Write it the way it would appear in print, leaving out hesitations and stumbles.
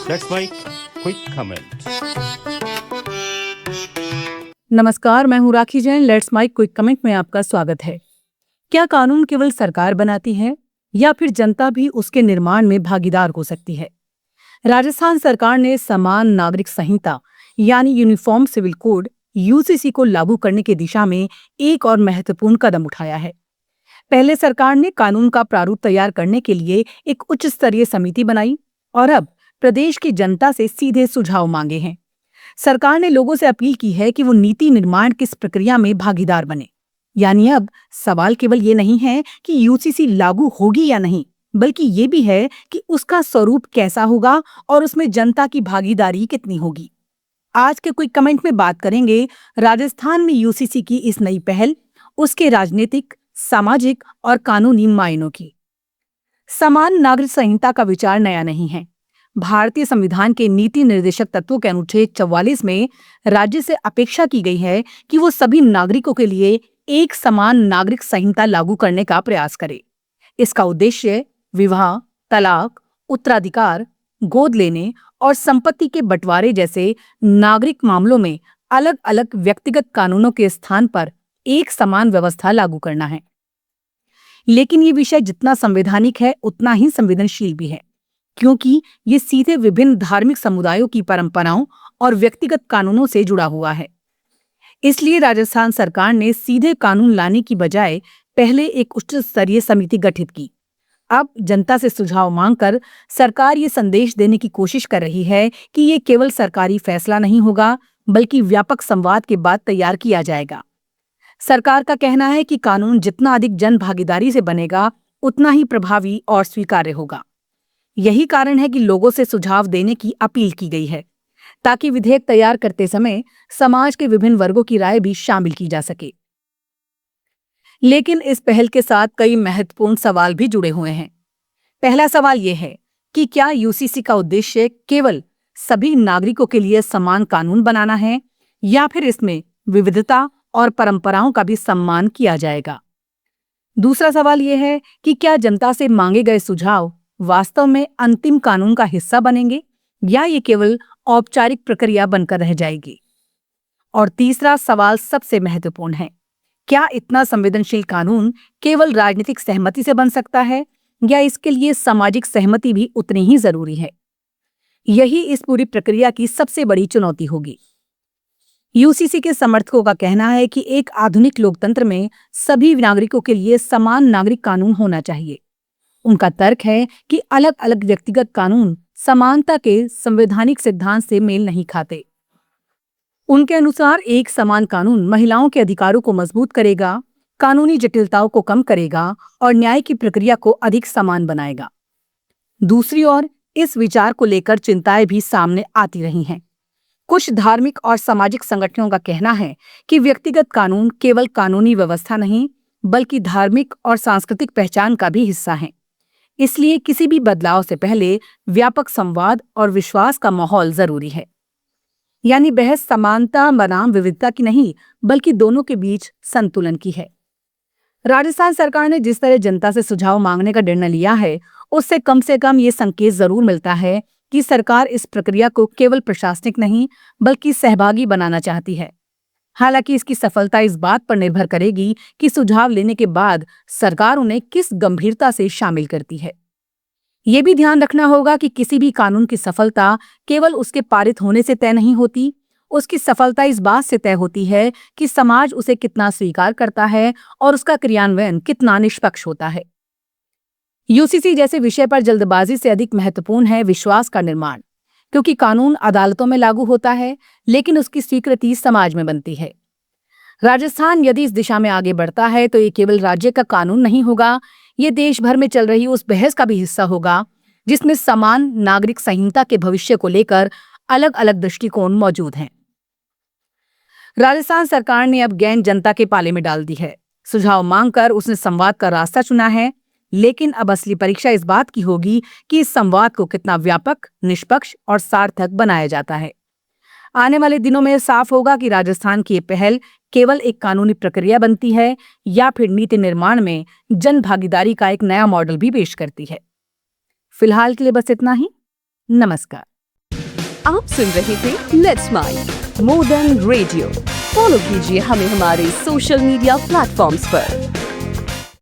That's my quick comment. नमस्कार, मैं हूँ Rakhi Jain. Let's my quick comment में आपका स्वागत है। क्या कानून केवल सरकार बनाती है या फिर जनता भी उसके निर्माण में भागीदार हो सकती है? राजस्थान सरकार ने समान नागरिक संहिता यानी यूनिफॉर्म सिविल कोड यूसीसी को लागू करने की दिशा में एक और महत्वपूर्ण कदम उठाया है। पहले सरकार ने कानून का प्रारूप तैयार करने के लिए एक उच्च स्तरीय समिति बनाई और अब प्रदेश की जनता से सीधे सुझाव मांगे हैं। सरकार ने लोगों से अपील की है कि वो नीति निर्माण की इस प्रक्रिया में भागीदार बने। यानी अब सवाल केवल ये नहीं है कि यूसीसी लागू होगी या नहीं, बल्कि ये भी है कि उसका स्वरूप कैसा होगा और उसमें जनता की भागीदारी कितनी होगी। आज के क्विक कमेंट में बात करेंगे राजस्थान में यूसीसी की इस नई पहल, उसके राजनीतिक, सामाजिक और कानूनी मायनों की। समान नागरिक संहिता का विचार नया नहीं है। भारतीय संविधान के नीति निर्देशक तत्वों के अनुच्छेद 44 में राज्य से अपेक्षा की गई है कि वो सभी नागरिकों के लिए एक समान नागरिक संहिता लागू करने का प्रयास करे। इसका उद्देश्य विवाह, तलाक, उत्तराधिकार, गोद लेने और संपत्ति के बंटवारे जैसे नागरिक मामलों में अलग अलग व्यक्तिगत कानूनों के स्थान पर एक समान व्यवस्था लागू करना है। लेकिन ये विषय जितना संवैधानिक है उतना ही संवेदनशील भी है, क्योंकि ये सीधे विभिन्न धार्मिक समुदायों की परंपराओं और व्यक्तिगत कानूनों से जुड़ा हुआ है। इसलिए राजस्थान सरकार ने सीधे कानून लाने की बजाय पहले एक उच्च स्तरीय समिति गठित की। अब जनता से सुझाव मांगकर सरकार ये संदेश देने की कोशिश कर रही है कि ये केवल सरकारी फैसला नहीं होगा, बल्कि व्यापक संवाद के बाद तैयार किया जाएगा। सरकार का कहना है कि कानून जितना अधिक जन भागीदारी से बनेगा, उतना ही प्रभावी और स्वीकार्य होगा। यही कारण है कि लोगों से सुझाव देने की अपील की गई है, ताकि विधेयक तैयार करते समय समाज के विभिन्न वर्गों की राय भी शामिल की जा सके। लेकिन इस पहल के साथ कई महत्वपूर्ण सवाल भी जुड़े हुए हैं। पहला सवाल यह है कि क्या यूसीसी का उद्देश्य केवल सभी नागरिकों के लिए समान कानून बनाना है या फिर इसमें विविधता और परंपराओं का भी सम्मान किया जाएगा? दूसरा सवाल यह है कि क्या जनता से मांगे गए सुझाव वास्तव में अंतिम कानून का हिस्सा बनेंगे या ये केवल औपचारिक प्रक्रिया बनकर रह जाएगी? और तीसरा सवाल सबसे महत्वपूर्ण है, क्या इतना संवेदनशील कानून केवल राजनीतिक सहमति से बन सकता है या इसके लिए सामाजिक सहमति भी उतनी ही जरूरी है? यही इस पूरी प्रक्रिया की सबसे बड़ी चुनौती होगी। यूसीसी के समर्थकों का कहना है कि एक आधुनिक लोकतंत्र में सभी नागरिकों के लिए समान नागरिक कानून होना चाहिए। उनका तर्क है कि अलग अलग व्यक्तिगत कानून समानता के संवैधानिक सिद्धांत से मेल नहीं खाते। उनके अनुसार एक समान कानून महिलाओं के अधिकारों को मजबूत करेगा, कानूनी जटिलताओं को कम करेगा और न्याय की प्रक्रिया को अधिक समान बनाएगा। दूसरी ओर इस विचार को लेकर चिंताएं भी सामने आती रही हैं। कुछ धार्मिक और सामाजिक संगठनों का कहना है कि व्यक्तिगत कानून केवल कानूनी व्यवस्था नहीं, बल्कि धार्मिक और सांस्कृतिक पहचान का भी हिस्सा है। इसलिए किसी भी बदलाव से पहले व्यापक संवाद और विश्वास का माहौल जरूरी है। यानी बहस समानता बनाम विविधता की नहीं, बल्कि दोनों के बीच संतुलन की है। राजस्थान सरकार ने जिस तरह जनता से सुझाव मांगने का निर्णय लिया है, उससे कम ये संकेत जरूर मिलता है कि सरकार इस प्रक्रिया को केवल प्रशासनिक नहीं, बल्कि सहभागी बनाना चाहती है। हालांकि इसकी सफलता इस बात पर निर्भर करेगी कि सुझाव लेने के बाद सरकार उन्हें किस गंभीरता से शामिल करती है। ये भी ध्यान रखना होगा कि किसी भी कानून की सफलता केवल उसके पारित होने से तय नहीं होती। उसकी सफलता इस बात से तय होती है कि समाज उसे कितना स्वीकार करता है और उसका क्रियान्वयन कितना निष्पक्ष होता है। यूसीसी जैसे विषय पर जल्दबाजी से अधिक महत्वपूर्ण है विश्वास का निर्माण, क्योंकि कानून अदालतों में लागू होता है, लेकिन उसकी स्वीकृति समाज में बनती है। राजस्थान यदि इस दिशा में आगे बढ़ता है तो ये केवल राज्य का कानून नहीं होगा, ये देश भर में चल रही उस बहस का भी हिस्सा होगा जिसमें समान नागरिक संहिता के भविष्य को लेकर अलग अलग दृष्टिकोण मौजूद हैं। राजस्थान सरकार ने अब गेंद जनता के पाले में डाल दी है। सुझाव मांगकर उसने संवाद का रास्ता चुना है, लेकिन अब असली परीक्षा इस बात की होगी कि इस संवाद को कितना व्यापक, निष्पक्ष और सार्थक बनाया जाता है। आने वाले दिनों में साफ होगा कि राजस्थान की ये पहल केवल एक कानूनी प्रक्रिया बनती है या फिर नीति निर्माण में जन भागीदारी का एक नया मॉडल भी पेश करती है। फिलहाल के लिए बस इतना ही। नमस्कार। आप सुन रहे थे let's mind more than radio. Follow कीजिए हमें हमारे सोशल मीडिया प्लेटफॉर्म्स पर।